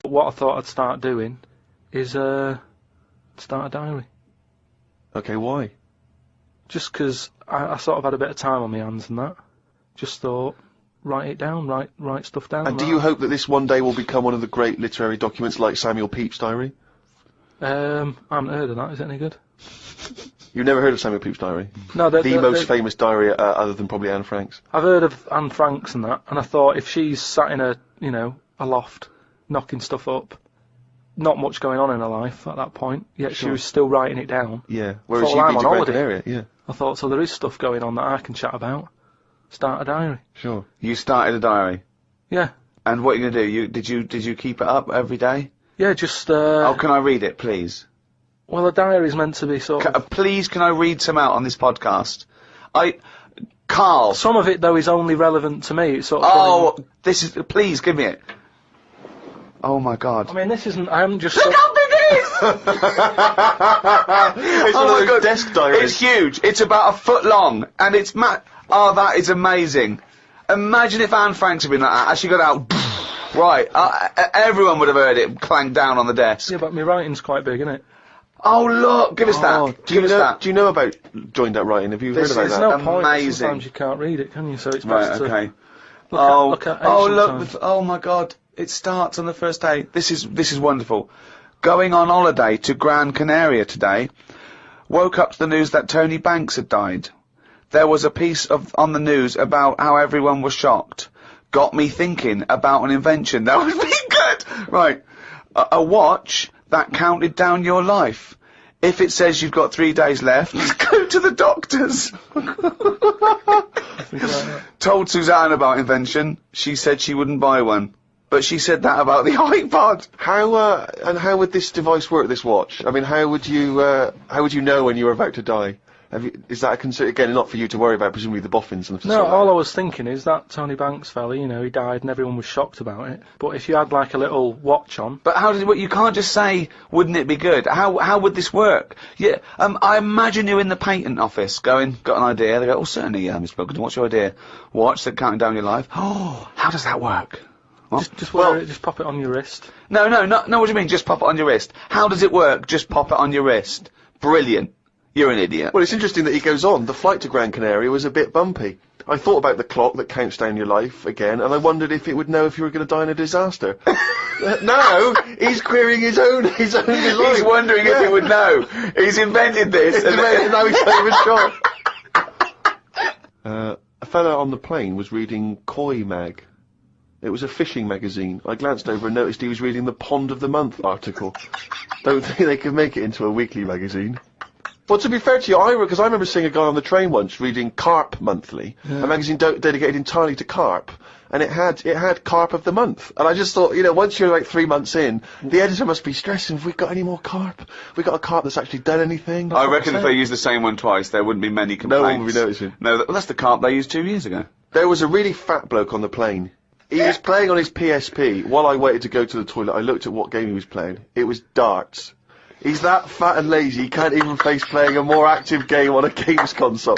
What I thought I'd start doing is start a diary. Okay, why? Just 'cause I sort of had a bit of time on my hands and that. Just thought, write it down, write stuff down. And do you hope that this one day will become one of the great literary documents like Samuel Pepys' diary? I haven't heard of that. Is it any good? You've never heard of Samuel Pepys' diary? No, the most famous diary other than probably Anne Frank's. I've heard of Anne Frank's and that, and I thought if she's sat in a loft, knocking stuff up, not much going on in her life at that point, yet she was still writing it down. Yeah, whereas I'm you'd on be to Gran holiday. Canaria, yeah. I thought, so there is stuff going on that I can chat about. Start a diary. Sure. You started a diary? Yeah. And what are you going to do? Did you keep it up every day? Yeah, just... oh, can I read it, please? Well, a diary is meant to be sort of... Please, can I read some out on this podcast? Karl. Some of it, though, is only relevant to me. It's sort of... Oh, this is... Please, give me it. Oh, my God. I mean, this isn't... I haven't just... Look how big it is! It's one of those desk diaries. It's huge. It's about a foot long. And it's oh, that is amazing. Imagine if Anne Frank had been like that. As she got out... right. Everyone would have heard it clang down on the desk. Yeah, but my writing's quite big, isn't it? Oh, look! Give us that. Do you know about joined up writing? Have you heard about is that? No point. amazing. Sometimes you can't read it, can you? So it's Right, best okay. to look at oh, ancient look! times. Oh my God! It starts on the first day. This is wonderful. Going on holiday to Gran Canaria today. Woke up to the news that Tony Banks had died. There was a piece on the news about how everyone was shocked. Got me thinking about an invention that would be good. Right, a watch that counted down your life. If it says you've got 3 days left, go to the doctors. Told Suzanne about invention. She said she wouldn't buy one. But she said that about the iPod. How would this device work, this watch? I mean, how would you know when you were about to die? Is that a concern? Again, not for you to worry about, presumably the boffins and the No, all I was thinking is that Tony Banks fella, he died and everyone was shocked about it. But if you had like a little watch on... But how does it work? You can't just say, wouldn't it be good? How would this work? Yeah, I imagine you in the patent office going, got an idea. They go, oh, certainly, Mr. Pilkington, what's your idea? Watch that counting down your life. Oh, how does that work? Just wear it, just pop it on your wrist. No, what do you mean, just pop it on your wrist? How does it work? Just pop it on your wrist. Brilliant. You're an idiot. Well, it's interesting that he goes on. The flight to Gran Canaria was a bit bumpy. I thought about the clock that counts down your life again, and I wondered if it would know if you were going to die in a disaster. Now, he's querying his own design. He's wondering if it would know. He's invented this. And now he's not even sure. A fella on the plane was reading Koi Mag. It was a fishing magazine. I glanced over and noticed he was reading the Pond of the Month article. Don't think they could make it into a weekly magazine. Well, to be fair to you, because I remember seeing a guy on the train once reading Carp Monthly, a magazine dedicated entirely to carp, and it had Carp of the Month. And I just thought, once you're like 3 months in, the editor must be stressing, have we got any more carp? Have we got a carp that's actually done anything? I reckon if they used the same one twice, there wouldn't be many complaints. No one would be noticing. No, that's the carp they used 2 years ago. There was a really fat bloke on the plane. He was playing on his PSP. While I waited to go to the toilet, I looked at what game he was playing. It was darts. He's that fat and lazy, he can't even face playing a more active game on a games console.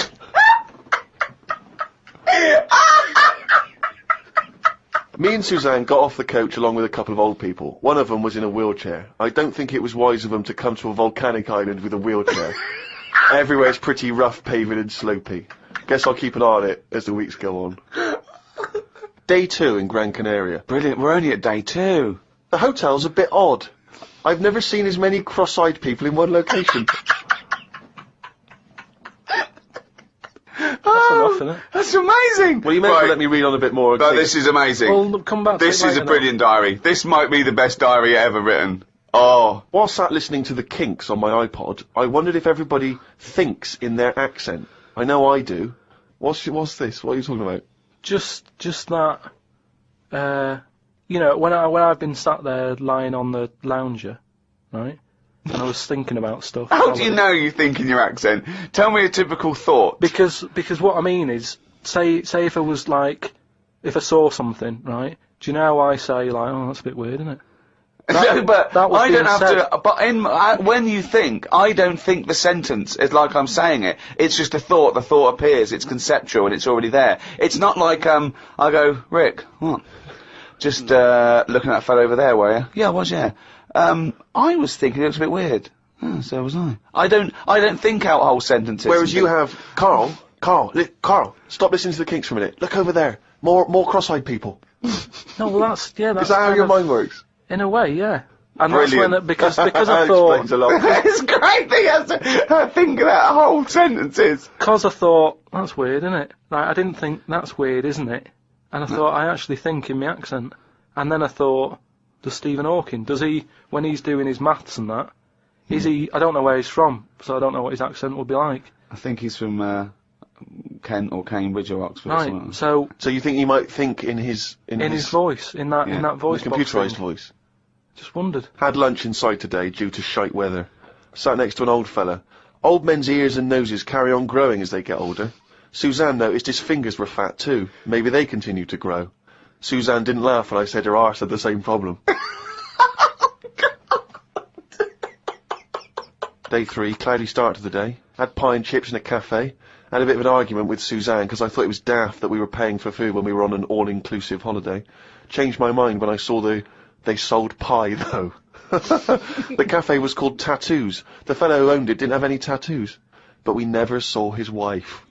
Me and Suzanne got off the coach along with a couple of old people. One of them was in a wheelchair. I don't think it was wise of them to come to a volcanic island with a wheelchair. Everywhere's pretty rough paving and slopey. Guess I'll keep an eye on it as the weeks go on. Day 2 in Gran Canaria. Brilliant, we're only at day 2. The hotel's a bit odd. I've never seen as many cross-eyed people in one location. That's enough, isn't it? That's amazing! Well, you may as well let me read on a bit more. No, this is amazing. Well, come back to This it is a later, brilliant diary. This might be the best diary ever written. Oh. While sat listening to the Kinks on my iPod, I wondered if everybody thinks in their accent. I know I do. What's this? What are you talking about? Just that, when I've been sat there lying on the lounger, right, and I was thinking about stuff. How do you know you think in your accent? Tell me a typical thought. Because what I mean is, say if I was like, if I saw something, right, do you know how I say, like, oh, that's a bit weird, isn't it? No, but that was I don't being have said. to. But when you think, I don't think the sentence is like I'm saying it. It's just a thought. The thought appears. It's conceptual and it's already there. It's not like I go, Rick, what? Just looking at that fellow over there, were you? Yeah, I was, yeah. I was thinking it was a bit weird. Oh, so was I. I don't think out whole sentences. Whereas you have Karl, stop listening to the Kinks for a minute. Look over there. More cross-eyed people. No, well, that's Is that how kind your of- mind works? In a way, yeah. And Brilliant. that's when, because I That thought, explains a lot. It's great that he has to think about whole sentences. because I thought, that's weird, isn't it? Like, I didn't think, that's weird, isn't it? And I thought, I actually think in my accent. And then I thought, does Stephen Hawking, does he, when he's doing his maths and that, is he, I don't know where he's from, so I don't know what his accent would be like. I think he's from Kent or Cambridge or Oxford or something. Right, so, So you think he might think in his voice, in that voice box computerised thing. voice? Just wondered. Had lunch inside today due to shite weather. Sat next to an old fella. Old men's ears and noses carry on growing as they get older. Suzanne noticed his fingers were fat too. Maybe they continue to grow. Suzanne didn't laugh when I said her arse had the same problem. Day 3, cloudy start to the day. Had pie and chips in a cafe. Had a bit of an argument with Suzanne because I thought it was daft that we were paying for food when we were on an all-inclusive holiday. Changed my mind when I saw they sold pie though. The cafe was called Tattoos. The fellow who owned it didn't have any tattoos. But we never saw his wife.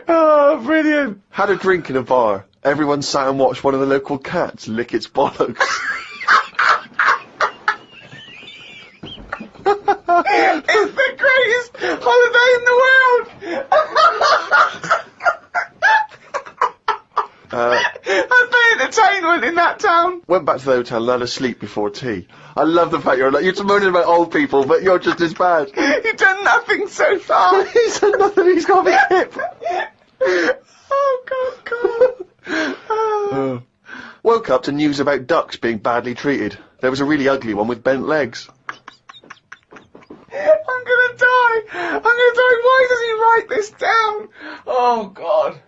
Oh, brilliant. Had a drink in a bar. Everyone sat and watched one of the local cats lick its bollocks. It's the greatest holiday in the world. That's the entertainment in that town. Went back to the hotel and had a sleep before tea. I love the fact you're moaning about old people, but you're just as bad. You've done nothing so far. He's done nothing, he's got a big hip. Oh, God. Woke up to news about ducks being badly treated. There was a really ugly one with bent legs. I'm gonna die. Why does he write this down? Oh, God.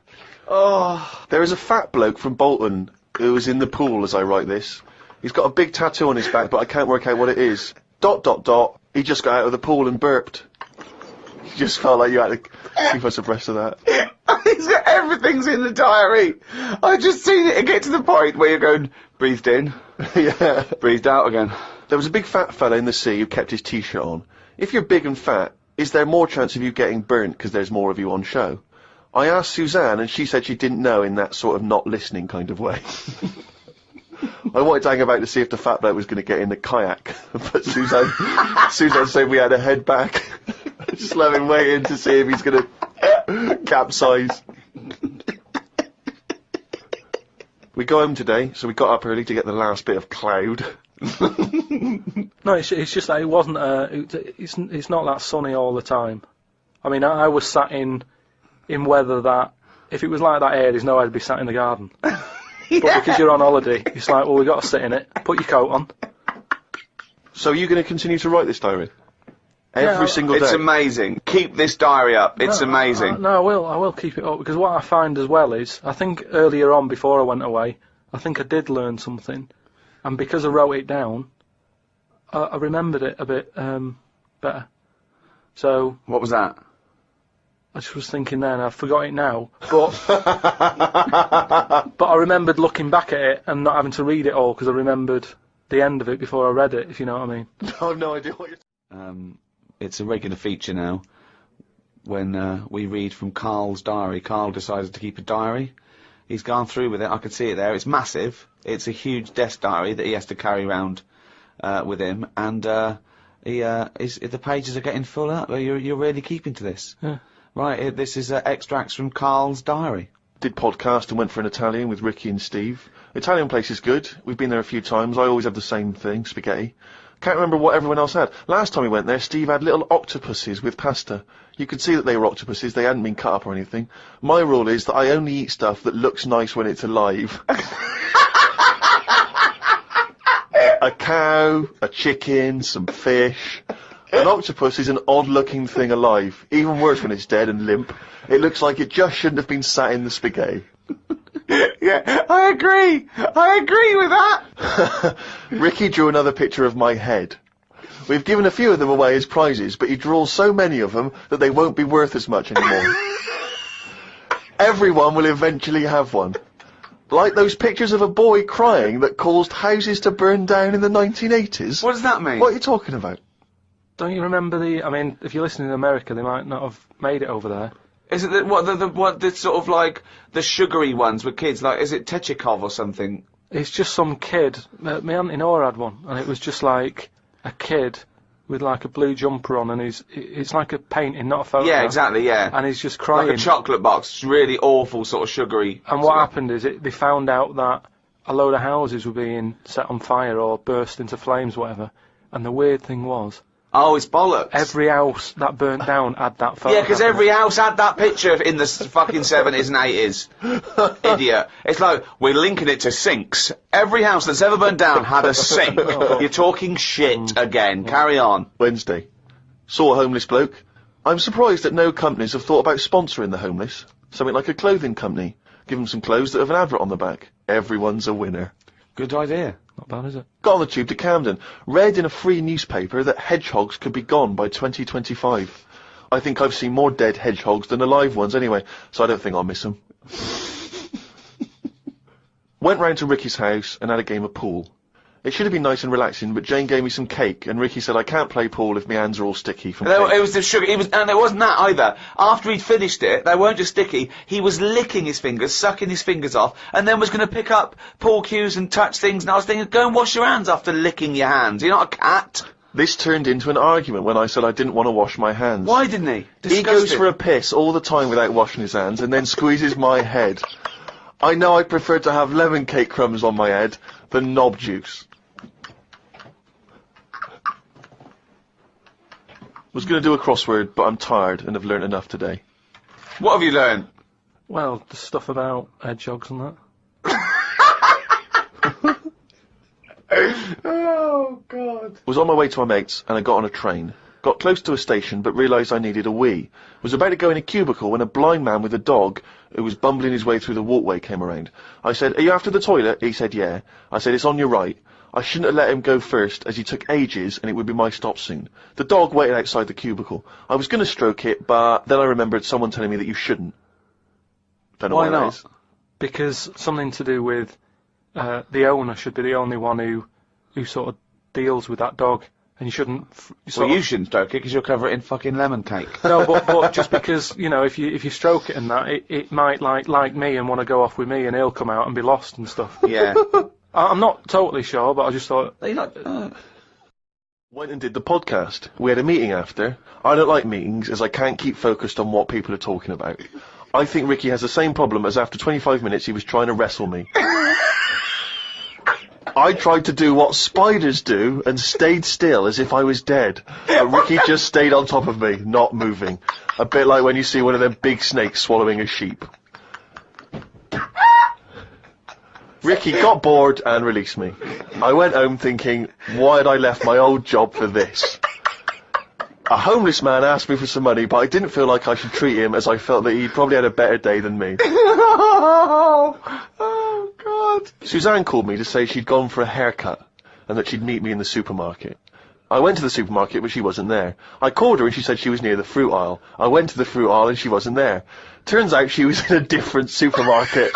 Oh. There is a fat bloke from Bolton who is in the pool as I write this. He's got a big tattoo on his back, but I can't work out what it is. ... He just got out of the pool and burped. You just felt like you had to keep us abreast of that. Everything's in the diary. I've just seen it get to the point where you're going, breathed in, Yeah. breathed out again. There was a big fat fella in the sea who kept his t-shirt on. If you're big and fat, is there more chance of you getting burnt because there's more of you on show? I asked Suzanne and she said she didn't know in that sort of not listening kind of way. I wanted to hang about to see if the fat bloke was going to get in the kayak, but Suzanne said we had to head back. Just let him waiting to see if he's going to capsize. We go home today, so we got up early to get the last bit of cloud. No, it's just that it wasn't. It's not that sunny all the time. I mean, I was sat in weather that if it was like that here, there's no way I'd be sat in the garden. But because you're on holiday, it's like, well, we've got to sit in it. Put your coat on. So are you going to continue to write this diary? Every single day? It's amazing. Keep this diary up. It's amazing. No, I will keep it up, because what I find as well is, I think earlier on, before I went away, I think I did learn something, and because I wrote it down, I remembered it a bit better. So What was that? I just was thinking then, I forgot it now, but but I remembered looking back at it and not having to read it all, because I remembered the end of it before I read it, if you know what I mean. I have no idea what you're... It's a regular feature now when we read from Karl's diary. Karl decided to keep a diary. He's gone through with it. I can see it there. It's massive. It's a huge desk diary that he has to carry around with him, and the pages are getting full up. You're really keeping to this. Yeah. Right, this is extracts from Karl's diary. Did podcast and went for an Italian with Ricky and Steve. Italian place is good. We've been there a few times. I always have the same thing, spaghetti. Can't remember what everyone else had. Last time we went there, Steve had little octopuses with pasta. You could see that they were octopuses. They hadn't been cut up or anything. My rule is that I only eat stuff that looks nice when it's alive. A cow, a chicken, some fish. An octopus is an odd-looking thing alive. Even worse when it's dead and limp. It looks like it just shouldn't have been sat in the spaghetti. Yeah, I agree. I agree with that. Ricky drew another picture of my head. We've given a few of them away as prizes, but he draws so many of them that they won't be worth as much anymore. Everyone will eventually have one. Like those pictures of a boy crying that caused houses to burn down in the 1980s. What does that mean? What are you talking about? Don't you remember I mean, if you're listening in America, they might not have made it over there. Is it the sort of like the sugary ones with kids? Like, is it Techikov or something? It's just some kid. My auntie Nora had one, and it was just like a kid with like a blue jumper on, and it's like a painting, not a photo. Yeah, exactly, yeah. And he's just crying. Like a chocolate box. It's really awful, sort of sugary. And what happened is they found out that a load of houses were being set on fire or burst into flames, whatever. And the weird thing was, oh, it's bollocks. every house that burnt down had that photo. Yeah, because every house had that picture in the fucking 70s and 80s. Idiot. It's like, we're linking it to sinks. Every house that's ever burned down had a sink. You're talking shit again. Carry on. Wednesday. Saw a homeless bloke. I'm surprised that no companies have thought about sponsoring the homeless. Something like a clothing company. Give them some clothes that have an advert on the back. Everyone's a winner. Good idea. Not bad, is it? Got on the tube to Camden. Read in a free newspaper that hedgehogs could be gone by 2025. I think I've seen more dead hedgehogs than alive ones anyway, so I don't think I'll miss them. Went round to Ricky's house and had a game of pool. It should have been nice and relaxing, but Jane gave me some cake, and Ricky said I can't play pool if my hands are all sticky from cake. It was the sugar, and it wasn't that either. After he'd finished it, they weren't just sticky, he was licking his fingers, sucking his fingers off, and then was going to pick up pool cues and touch things, and I was thinking, go and wash your hands after licking your hands. You're not a cat. This turned into an argument when I said I didn't want to wash my hands. Why didn't he? Disgusting. He goes for a piss all the time without washing his hands, and then squeezes my head. I know I prefer to have lemon cake crumbs on my head than knob juice. Was going to do a crossword, but I'm tired and have learnt enough today. What have you learned? Well, the stuff about hedgehogs and that. Oh, God. Was on my way to my mates, and I got on a train. Got close to a station, but realised I needed a wee. Was about to go in a cubicle when a blind man with a dog, who was bumbling his way through the walkway, came around. I said, "Are you after the toilet?" He said, "Yeah." I said, "It's on your right." I shouldn't have let him go first, as he took ages, and it would be my stop soon. The dog waited outside the cubicle. I was going to stroke it, but then I remembered someone telling me that you shouldn't. Don't know why not? that is. Because something to do with the owner should be the only one who sort of deals with that dog, and you shouldn't. Well, you shouldn't stroke it because you'll cover it in fucking lemon cake. No, but just because if you stroke it and that, it might like me and want to go off with me, and he'll come out and be lost and stuff. Yeah. I'm not totally sure, but I just thought. You're not. Went and did the podcast. We had a meeting after. I don't like meetings, as I can't keep focused on what people are talking about. I think Ricky has the same problem as after 25 minutes he was trying to wrestle me. I tried to do what spiders do and stayed still as if I was dead. And Ricky just stayed on top of me, not moving. A bit like when you see one of them big snakes swallowing a sheep. Ricky got bored and released me. I went home thinking, why had I left my old job for this? A homeless man asked me for some money, but I didn't feel like I should treat him, as I felt that he'd probably had a better day than me. Oh, God. Suzanne called me to say she'd gone for a haircut, and that she'd meet me in the supermarket. I went to the supermarket, but she wasn't there. I called her and she said she was near the fruit aisle. I went to the fruit aisle and she wasn't there. Turns out she was in a different supermarket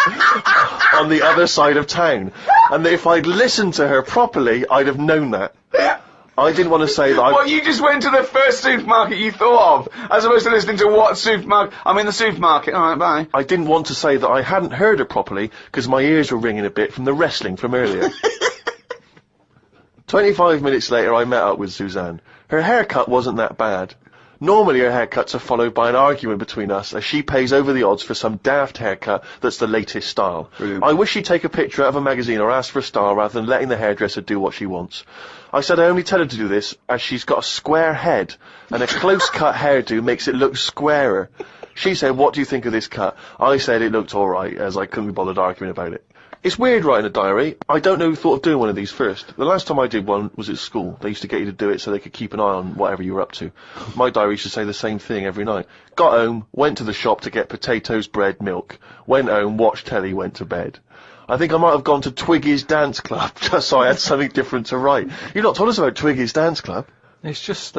on the other side of town. And that if I'd listened to her properly, I'd have known that. I didn't want to say that What, you just went to the first supermarket you thought of, as opposed to listening to what supermarket? I'm in the supermarket. Alright, bye. I didn't want to say that I hadn't heard her properly, because my ears were ringing a bit from the wrestling from earlier. 25 minutes later, I met up with Suzanne. Her haircut wasn't that bad. Normally her haircuts are followed by an argument between us, as she pays over the odds for some daft haircut that's the latest style. Brilliant. I wish she'd take a picture out of a magazine or ask for a style rather than letting the hairdresser do what she wants. I said I only tell her to do this as she's got a square head, and a close-cut hairdo makes it look squarer. She said, "What do you think of this cut?" I said it looked alright, as I couldn't be bothered arguing about it. It's weird writing a diary. I don't know who thought of doing one of these first. The last time I did one was at school. They used to get you to do it so they could keep an eye on whatever you were up to. My diary used to say the same thing every night. Got home, went to the shop to get potatoes, bread, milk. Went home, watched telly, went to bed. I think I might have gone to Twiggy's Dance Club, just so I had something different to write. You've not told us about Twiggy's Dance Club. It's just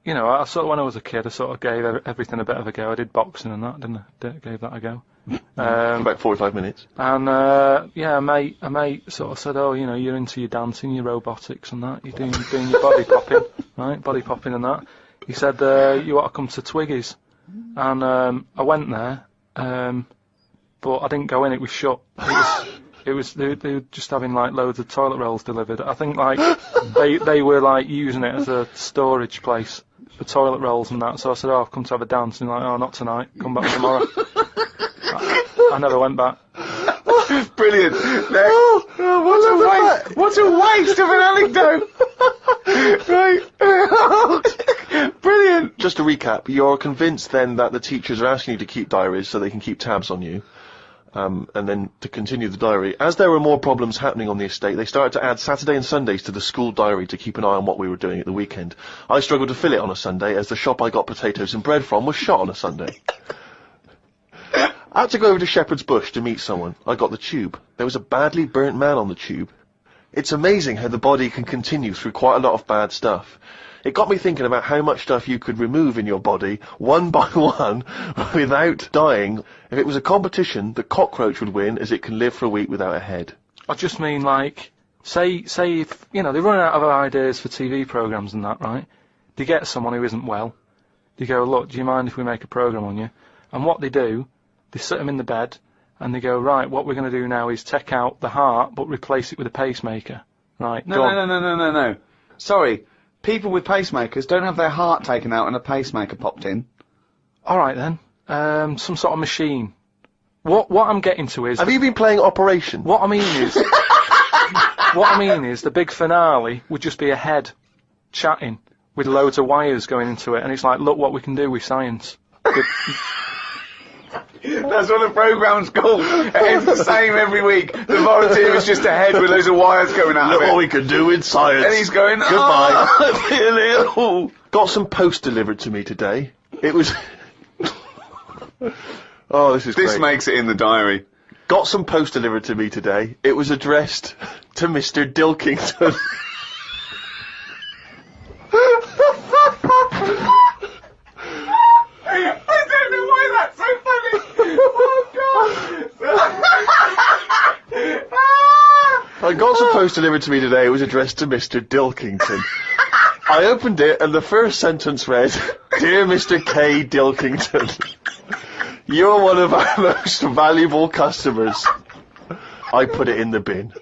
you know, I sort of, when I was a kid, I sort of gave everything a bit of a go. I did boxing and that, didn't I? Gave that a go. About 45 minutes. And yeah, a mate sort of said, oh, you know, you're into your dancing, your robotics and that. You're doing your body popping, right? Body popping and that. He said, you ought to come to Twiggy's. And I went there, but I didn't go in. It was shut. They were just having like loads of toilet rolls delivered. I think like they were like using it as a storage place for toilet rolls and that. So I said, oh, I've come to have a dance. And like, oh, not tonight. Come back tomorrow. I never went back. Brilliant. What a waste of an anecdote. Right. Brilliant. Just to recap, you're convinced then that the teachers are asking you to keep diaries so they can keep tabs on you. And then to continue the diary, as there were more problems happening on the estate, they started to add Saturday and Sundays to the school diary to keep an eye on what we were doing at the weekend. I struggled to fill it on a Sunday, as the shop I got potatoes and bread from was shut on a Sunday. I had to go over to Shepherd's Bush to meet someone. I got the tube. There was a badly burnt man on the tube. It's amazing how the body can continue through quite a lot of bad stuff. It got me thinking about how much stuff you could remove in your body, one by one, without dying. If it was a competition, the cockroach would win, as it can live for a week without a head. I just mean, like, say if, you know, they run out of ideas for TV programmes and that, right? They get someone who isn't well. They go, look, do you mind if we make a programme on you? And what they do, they sit them in the bed, and they go, right, what we're going to do now is take out the heart, but replace it with a pacemaker. Right, No. Sorry. People with pacemakers don't have their heart taken out and a pacemaker popped in. All right, then. Some sort of machine. What I'm getting to is... Have you been playing Operation? What I mean is the big finale would just be a head chatting with loads of wires going into it, and it's like, look what we can do with science. That's what the programme's called. It's the same every week. The volunteer is just a head with loads of wires going out Look of it. what we can do with science. And he's going, goodbye. Oh, I feel ill. Got some post delivered to me today. It was... Oh, this is This great. makes it in the diary. Got some post delivered to me today. It was addressed to Mr. Dilkington. I don't know why that's so funny. Oh, God. I got some post delivered to me today. It was addressed to Mr. Dilkington. I opened it, and the first sentence read, Dear Mr. K. Dilkington, you're one of our most valuable customers. I put it in the bin.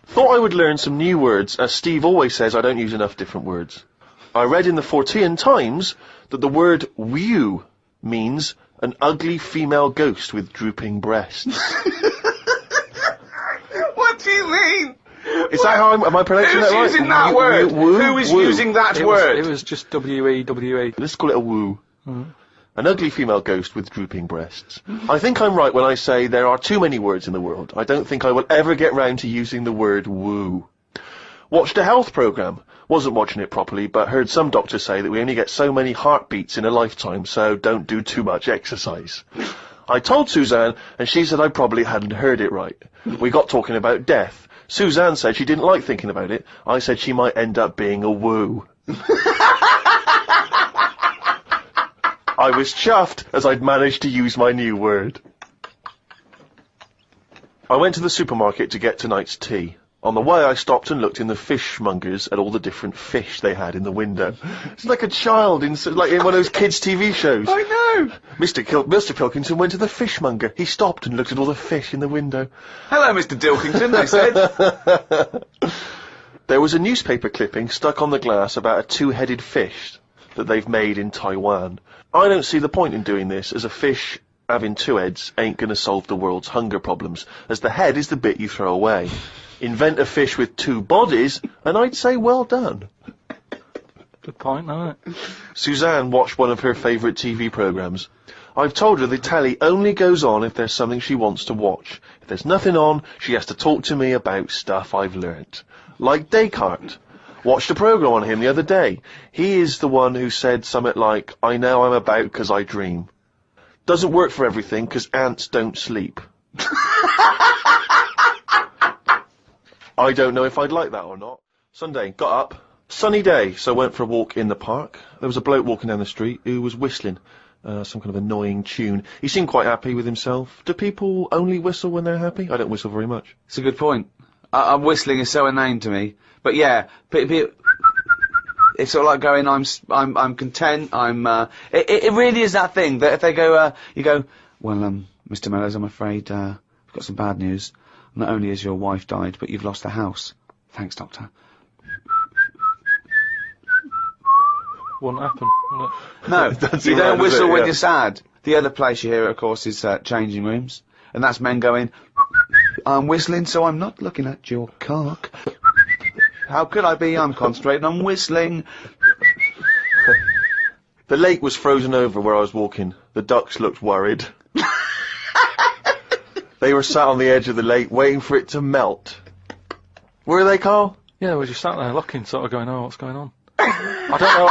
Thought I would learn some new words, as Steve always says I don't use enough different words. I read in the Fortean Times that the word whew means an ugly female ghost with drooping breasts. What do you mean? Is that how am I pronouncing that right? Who's using that word? Who is using that word? It was just W-E-W-E. Let's call it a woo. An ugly female ghost with drooping breasts. I think I'm right when I say there are too many words in the world. I don't think I will ever get round to using the word woo. Watched a health programme. Wasn't watching it properly, but heard some doctors say that we only get so many heartbeats in a lifetime, so don't do too much exercise. I told Suzanne, and she said I probably hadn't heard it right. We got talking about death. Suzanne said she didn't like thinking about it. I said she might end up being a woo. I was chuffed as I'd managed to use my new word. I went to the supermarket to get tonight's tea. On the way, I stopped and looked in the fishmongers at all the different fish they had in the window. It's like a child in one of those kids' TV shows. I know. Mr. Pilkington went to the fishmonger. He stopped and looked at all the fish in the window. Hello, Mr. Dilkington, they said. There was a newspaper clipping stuck on the glass about a two-headed fish that they've made in Taiwan. I don't see the point in doing this, as a fish having two heads ain't going to solve the world's hunger problems, as the head is the bit you throw away. Invent a fish with two bodies, and I'd say well done. Good point, isn't it? Suzanne watched one of her favourite TV programmes. I've told her the telly only goes on if there's something she wants to watch. If there's nothing on, she has to talk to me about stuff I've learnt. Like Descartes. Watched a programme on him the other day. He is the one who said something like, I know I'm about 'cause I dream. Doesn't work for everything, 'cause ants don't sleep. I don't know if I'd like that or not. Sunday, got up, Sunny day, so I went for a walk in the park. There was a bloke walking down the street who was whistling some kind of annoying tune. He seemed quite happy with himself. Do people only whistle when they're happy? I don't whistle very much. It's a good point. Whistling is so inane to me. But yeah, it's sort of like going, I'm content, it really is that thing that if they go, you go, well, Mr. Mellors, I'm afraid, I've got some bad news. Not only has your wife died, but you've lost the house. Thanks, Doctor. Wouldn't happen, would it? No, you don't whistle when yeah. you're sad. The other place you hear it, of course, is changing rooms. And that's men going, I'm whistling, so I'm not looking at your cock. How could I be? I'm concentrating on whistling. The lake was frozen over where I was walking. The ducks looked worried. They were sat on the edge of the lake waiting for it to melt. Were they, Karl? Yeah, we just sat there looking, sort of going, oh, what's going on? I don't know.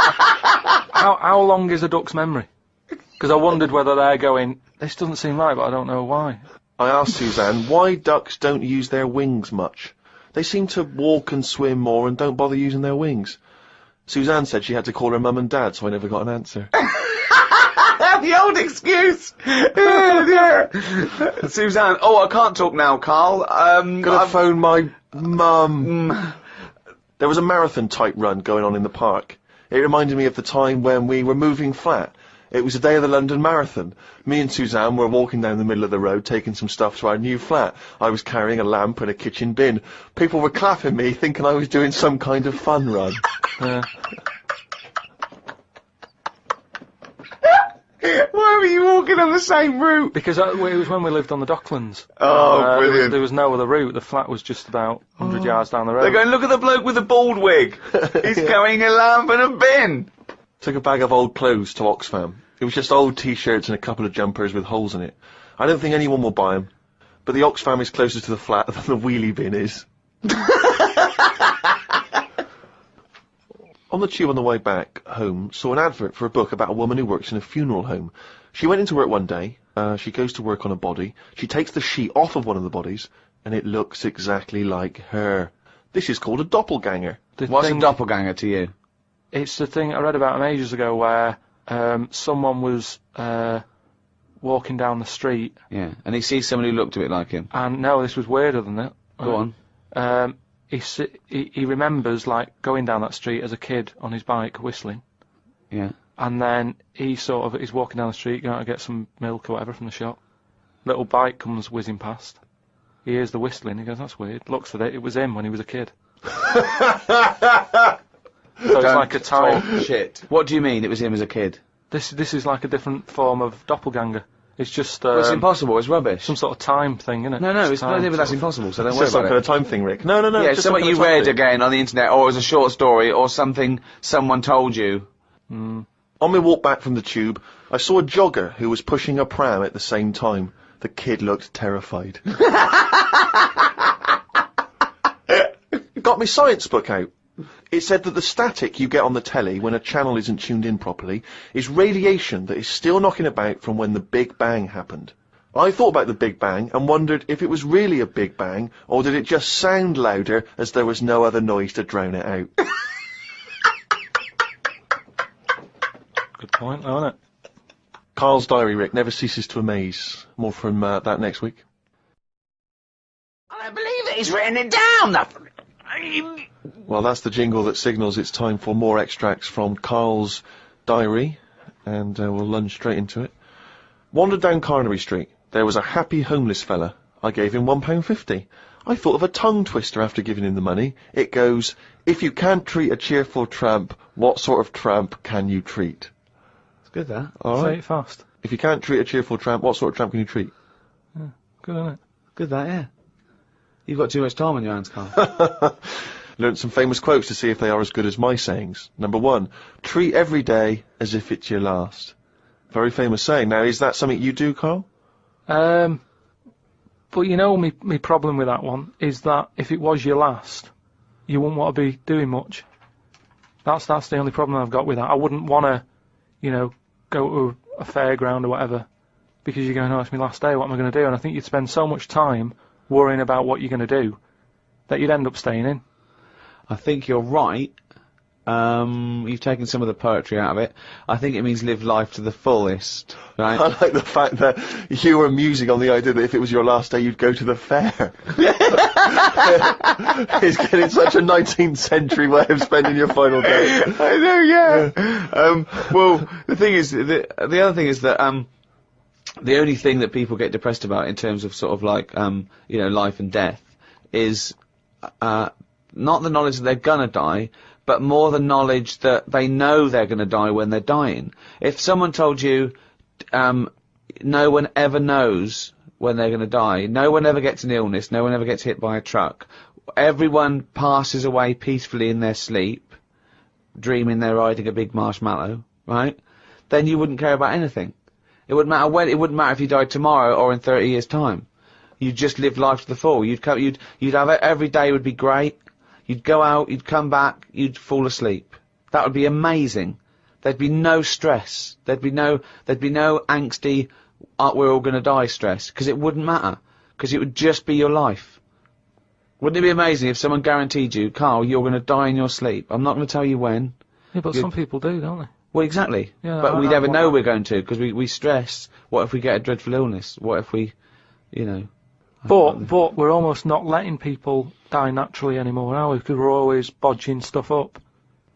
How long is a duck's memory? Because I wondered whether they're going, this doesn't seem right, but I don't know why. I asked Suzanne why ducks don't use their wings much. They seem to walk and swim more and don't bother using their wings. Suzanne said she had to call her mum and dad, so I never got an answer. The old excuse! Suzanne, I can't talk now, Karl. Gotta phone my mum. There was a marathon-type run going on in the park. It reminded me of the time when we were moving flat. It was the day of the London Marathon. Me and Suzanne were walking down the middle of the road, taking some stuff to our new flat. I was carrying a lamp and a kitchen bin. People were clapping me, thinking I was doing some kind of fun run. Why were you walking on the same route? Because it was when we lived on the Docklands. Oh, brilliant. There was no other route. The flat was just about 100 yards down the road. They're going, look at the bloke with the bald wig. He's carrying a lamp and a bin. Took a bag of old clothes to Oxfam. It was just old T-shirts and a couple of jumpers with holes in it. I don't think anyone will buy them. But the Oxfam is closer to the flat than the wheelie bin is. On the tube on the way back home, saw an advert for a book about a woman who works in a funeral home. She went into work one day, she goes to work on a body, she takes the sheet off of one of the bodies, and it looks exactly like her. This is called a doppelganger. What's a doppelganger to you? It's the thing I read about them ages ago where someone was walking down the street. Yeah, and he sees someone who looked a bit like him. And no, this was weirder than that. Go on. He remembers, like, going down that street as a kid on his bike, whistling. Yeah. And then he's walking down the street, going to get some milk or whatever from the shop. Little bike comes whizzing past. He hears the whistling, he goes, that's weird. Looks at it, it was him when he was a kid. So it's like a time. Shit. What do you mean it was him as a kid? This is like a different form of doppelganger. It's just It's impossible, it's rubbish. some sort of time thing, isn't it? No, it's time, that's impossible, so don't It's worry just some about kind it. of time thing, Rick. No. Yeah, just something some you kind of time read thing. again on the internet, or it was a short story, or something someone told you. On my walk back from the tube, I saw a jogger who was pushing a pram at the same time. The kid looked terrified. Got my science book out. It said that the static you get on the telly when a channel isn't tuned in properly is radiation that is still knocking about from when the Big Bang happened. I thought about the Big Bang and wondered if it was really a Big Bang, or did it just sound louder as there was no other noise to drown it out. Good point, isn't it? Karl's diary, Rick, never ceases to amaze. More from that next week. I don't believe that he's written it down! Well, that's the jingle that signals it's time for more extracts from Karl's diary, and we'll lunge straight into it. Wandered down Carnaby Street. There was a happy homeless fella. I gave him £1.50. I thought of a tongue twister after giving him the money. It goes, if you can't treat a cheerful tramp, what sort of tramp can you treat? It's good, that. All Say right. it fast. If you can't treat a cheerful tramp, what sort of tramp can you treat? Good, isn't it? Good, that, yeah. You've got too much time on your hands, Karl. Learned some famous quotes to see if they are as good as my sayings. Number 1, treat every day as if it's your last. Very famous saying. Now, is that something you do, Karl? But you know, me problem with that one is that if it was your last, you wouldn't want to be doing much. That's the only problem I've got with that. I wouldn't want to, go to a fairground or whatever, because you're going, oh, it's my last day, what am I going to do? And I think you'd spend so much time worrying about what you're going to do that you'd end up staying in. I think you're right, You've taken some of the poetry out of it. I think it means live life to the fullest, right? I like the fact that you were musing on the idea that if it was your last day, you'd go to the fair. It's getting such a 19th century way of spending your final day. I know, yeah. Well, the thing is, the other thing is that, the only thing that people get depressed about in terms of sort of like, life and death is, not the knowledge that they're gonna die, but more the knowledge that they know they're gonna die when they're dying. If someone told you, no one ever knows when they're gonna die, no one ever gets an illness, no one ever gets hit by a truck, everyone passes away peacefully in their sleep, dreaming they're riding a big marshmallow, right? Then you wouldn't care about anything. It wouldn't matter when, it wouldn't matter if you died tomorrow or in 30 years' time. You'd just live life to the full. You'd have every day would be great. You'd go out, you'd come back, you'd fall asleep. That would be amazing. There'd be no stress. There'd be no angsty, we're all gonna die stress, because it wouldn't matter. Because it would just be your life. Wouldn't it be amazing if someone guaranteed you, Karl, you're gonna die in your sleep? I'm not gonna tell you when. Yeah, but some people do, don't they? Well, exactly. Yeah, but we never know we're going to, because we stress. What if we get a dreadful illness? What if we, But we're almost not letting people die naturally anymore, are we? Because we're always bodging stuff up.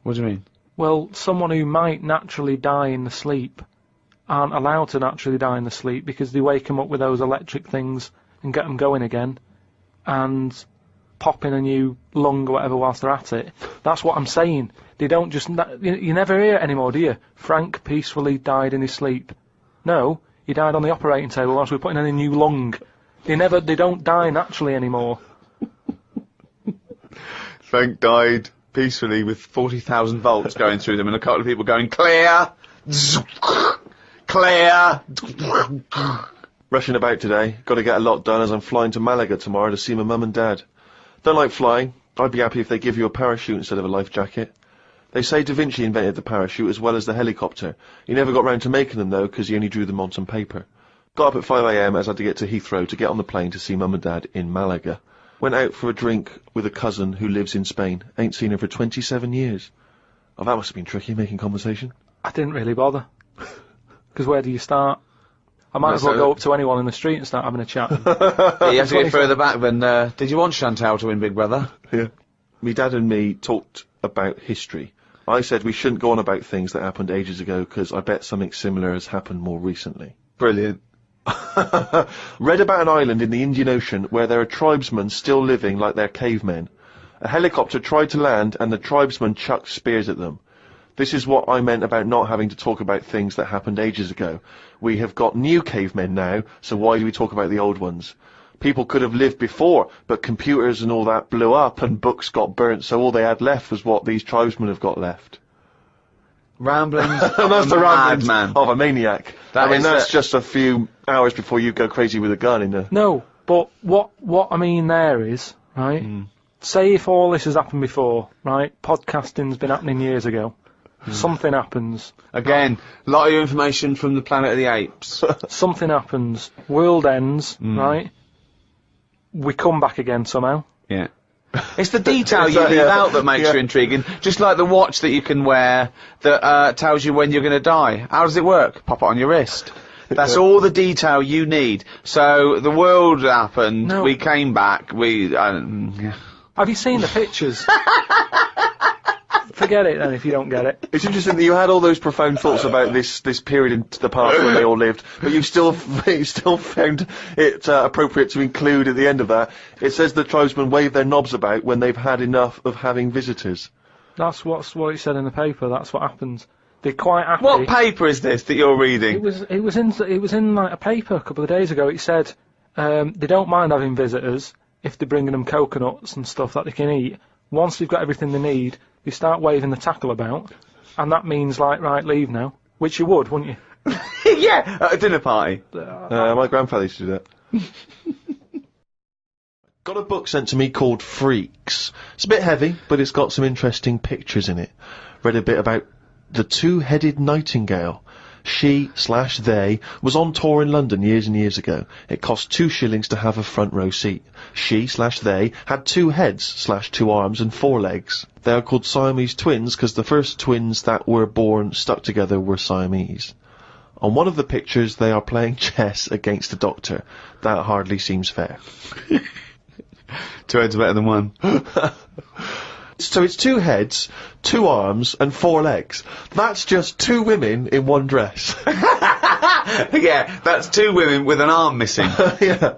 What do you mean? Well, someone who might naturally die in the sleep aren't allowed to naturally die in the sleep because they wake them up with those electric things and get them going again and pop in a new lung or whatever whilst they're at it. That's what I'm saying. They don't just... You never hear it anymore, do you? Frank peacefully died in his sleep. No, he died on the operating table whilst we were putting in a new lung. They don't die naturally anymore. Frank died peacefully with 40,000 volts going through them and a couple of people going, clear! Clear! Rushing about today. Got to get a lot done as I'm flying to Malaga tomorrow to see my mum and dad. Don't like flying. I'd be happy if they give you a parachute instead of a life jacket. They say Da Vinci invented the parachute as well as the helicopter. He never got round to making them though, because he only drew them on some paper. Got up at 5 AM as I had to get to Heathrow to get on the plane to see mum and dad in Malaga. Went out for a drink with a cousin who lives in Spain. Ain't seen her for 27 years. Oh, that must have been tricky, making conversation. I didn't really bother. Because where do you start? I might as well go up to anyone in the street and start having a chat. You have to get further back than, did you want Chantal to win Big Brother? Yeah. Me dad and me talked about history. I said we shouldn't go on about things that happened ages ago because I bet something similar has happened more recently. Brilliant. Read about an island in the Indian Ocean where there are tribesmen still living like they're cavemen. A helicopter tried to land and the tribesmen chucked spears at them. This is what I meant about not having to talk about things that happened ages ago. We have got new cavemen now, so why do we talk about the old ones? People could have lived before, but computers and all that blew up and books got burnt, so all they had left was what these tribesmen have got left. Ramblings That's the ramblings man. of a maniac. That's just a few hours before you go crazy with a gun in the... No, but what I mean there is, right, say if all this has happened before, right, podcasting's been happening years ago, something happens. Again, a lot of information from the Planet of the Apes. Something happens, world ends, right, we come back again somehow. Yeah. It's the detail you leave out that makes you intriguing. Just like the watch that you can wear that tells you when you're going to die. How does it work? Pop it on your wrist. That's all the detail you need. So the world happened. We came back. Have you seen the pictures? Forget it then if you don't get it. It's interesting that you had all those profound thoughts about this period in the past when they all lived, but you still found it appropriate to include at the end of that. It says the tribesmen wave their knobs about when they've had enough of having visitors. That's what it said in the paper. That's what happens. They're quite happy. What paper is this that you're reading? It was in like a paper a couple of days ago. It said they don't mind having visitors if they're bringing them coconuts and stuff that they can eat. Once they've got everything they need, they start waving the tackle about, and that means, like, right, leave now. Which you would, wouldn't you? Yeah, at a dinner party. My grandfather used to do that. Got a book sent to me called Freaks. It's a bit heavy, but it's got some interesting pictures in it. Read a bit about the two-headed nightingale. She/they was on tour in London years and years ago. It cost 2 shillings to have a front row seat. She/they had 2 heads/2 arms and 4 legs. They are called Siamese twins because the first twins that were born stuck together were Siamese. On one of the pictures, they are playing chess against a doctor. That hardly seems fair. 2 heads are better than 1. So it's 2 heads, 2 arms, and 4 legs. That's just 2 women in one dress. Yeah, that's 2 women with an arm missing. Yeah.